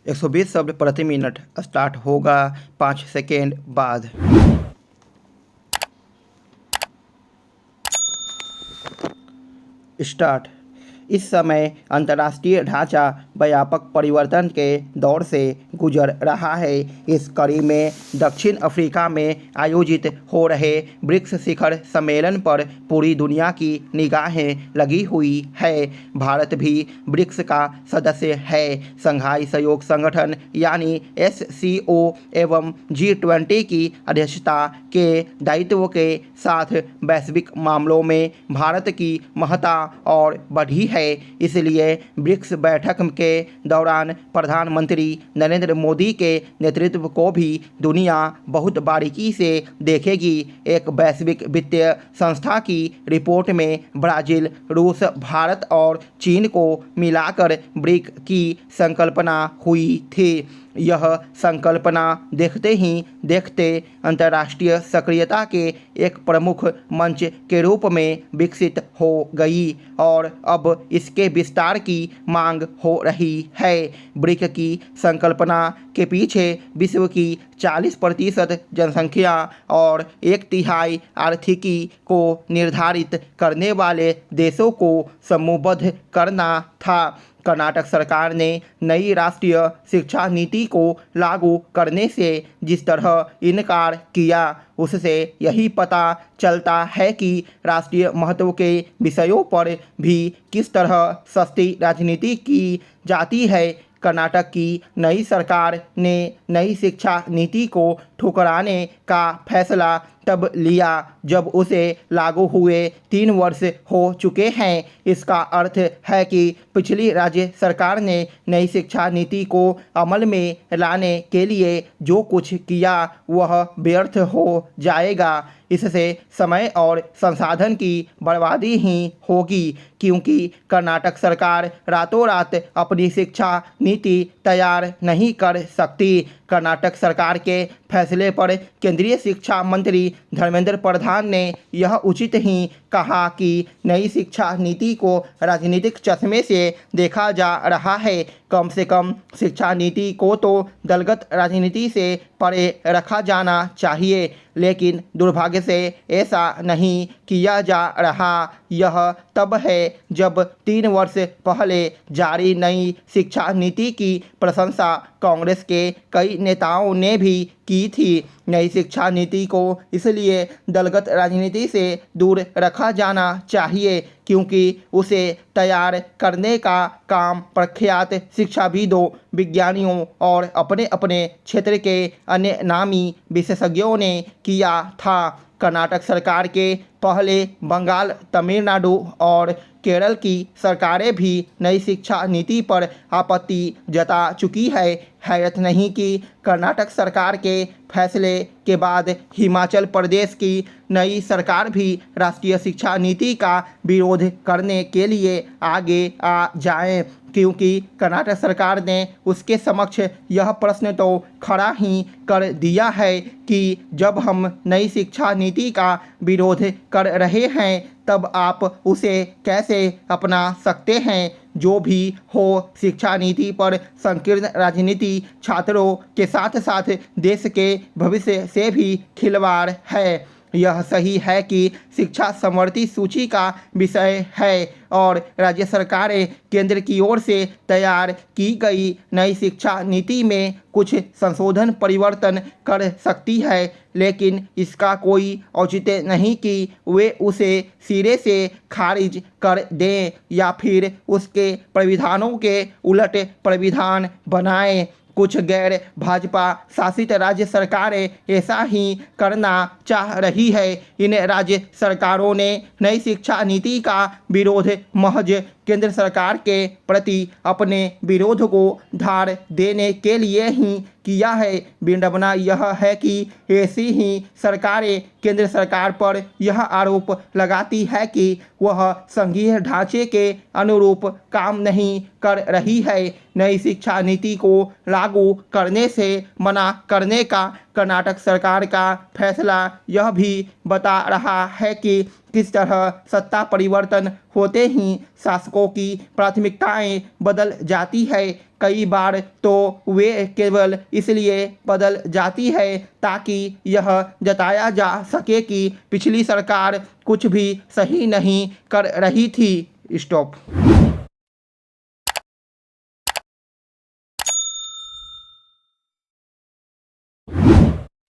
120 शब्द प्रति minute start होगा 5 सेकेंड बाद। स्टार्ट। इस समय अंतर्राष्ट्रीय ढांचा व्यापक परिवर्तन के दौर से गुजर रहा है। इस कड़ी में दक्षिण अफ्रीका में आयोजित हो रहे ब्रिक्स शिखर सम्मेलन पर पूरी दुनिया की निगाहें लगी हुई है। भारत भी ब्रिक्स का सदस्य है। शंघाई सहयोग संगठन यानी SCO एवं G20 की अध्यक्षता के दायित्व के साथ वैश्विक मामलों में भारत की महत्ता और बढ़ी है। इसलिए ब्रिक्स बैठक के दौरान प्रधानमंत्री नरेंद्र मोदी के नेतृत्व को भी दुनिया बहुत बारीकी से देखेगी। एक वैश्विक वित्तीय संस्था की रिपोर्ट में ब्राजील, रूस, भारत और चीन को मिलाकर ब्रिक की संकल्पना हुई थी। यह संकल्पना देखते ही देखते अंतर्राष्ट्रीय सक्रियता के एक प्रमुख मंच के रूप में विकसित हो गई और अब इसके विस्तार की मांग हो रही है। ब्रिक की संकल्पना के पीछे विश्व की 40% जनसंख्या और 1/3 आर्थिकी को निर्धारित करने वाले देशों को समूहबद्ध करना था। कर्नाटक सरकार ने नई राष्ट्रीय शिक्षा नीति को लागू करने से जिस तरह इनकार किया, उससे यही पता चलता है कि राष्ट्रीय महत्व के विषयों पर भी किस तरह सस्ती राजनीति की जाती है। कर्नाटक की नई सरकार ने नई शिक्षा नीति को ठुकराने का फैसला तब लिया जब उसे लागू हुए 3 वर्ष हो चुके हैं। इसका अर्थ है कि पिछली राज्य सरकार ने नई शिक्षा नीति को अमल में लाने के लिए जो कुछ किया वह व्यर्थ हो जाएगा। इससे समय और संसाधन की बर्बादी ही होगी, क्योंकि कर्नाटक सरकार रातों रात अपनी शिक्षा नीति तैयार नहीं कर सकती। कर्नाटक सरकार के फैसले पर केंद्रीय शिक्षा मंत्री धर्मेंद्र प्रधान ने यह उचित ही कहा कि नई शिक्षा नीति को राजनीतिक चश्मे से देखा जा रहा है। कम से कम शिक्षा नीति को तो दलगत राजनीति से परे रखा जाना चाहिए, लेकिन दुर्भाग्य से ऐसा नहीं किया जा रहा। यह तब है जब 3 वर्ष पहले जारी नई शिक्षा नीति की प्रशंसा कांग्रेस के कई नेताओं ने भी की थी। नई शिक्षा नीति को इसलिए दलगत राजनीति से दूर रखा जाना चाहिए क्योंकि उसे तैयार करने का काम प्रख्यात शिक्षाविदों, विज्ञानियों और अपने अपने क्षेत्र के अन्य नामी विशेषज्ञों ने किया था। कर्नाटक सरकार के पहले बंगाल, तमिलनाडु और केरल की सरकारें भी नई शिक्षा नीति पर आपत्ति जता चुकी है। हैरत नहीं कि कर्नाटक सरकार के फैसले के बाद हिमाचल प्रदेश की नई सरकार भी राष्ट्रीय शिक्षा नीति का विरोध करने के लिए आगे आ जाए, क्योंकि कर्नाटक सरकार ने उसके समक्ष यह प्रश्न तो खड़ा ही कर दिया है कि जब हम नई शिक्षा नीति का विरोध कर रहे हैं तब आप उसे कैसे अपना सकते हैं। जो भी हो, शिक्षा नीति पर संकीर्ण राजनीति छात्रों के साथ साथ देश के भविष्य से भी खिलवाड़ है। यह सही है कि शिक्षा समवर्ती सूची का विषय है और राज्य सरकारें केंद्र की ओर से तैयार की गई नई शिक्षा नीति में कुछ संशोधन परिवर्तन कर सकती है, लेकिन इसका कोई औचित्य नहीं कि वे उसे सिरे से खारिज कर दें या फिर उसके प्राविधानों के उलट प्राविधान बनाएं। कुछ गैर भाजपा शासित राज्य सरकारें ऐसा ही करना चाह रही है। इन राज्य सरकारों ने नई शिक्षा नीति का विरोध महज केंद्र सरकार के प्रति अपने विरोध को धार देने के लिए ही किया है। विडंबना यह है कि ऐसी ही सरकारें केंद्र सरकार पर यह आरोप लगाती है कि वह संघीय ढांचे के अनुरूप काम नहीं कर रही है। नई शिक्षा नीति को लागू करने से मना करने का कर्नाटक सरकार का फैसला यह भी बता रहा है कि किस तरह सत्ता परिवर्तन होते ही शासकों की प्राथमिकताएं बदल जाती है। कई बार तो वे केवल इसलिए बदल जाती है ताकि यह जताया जा सके कि पिछली सरकार कुछ भी सही नहीं कर रही थी। स्टॉप।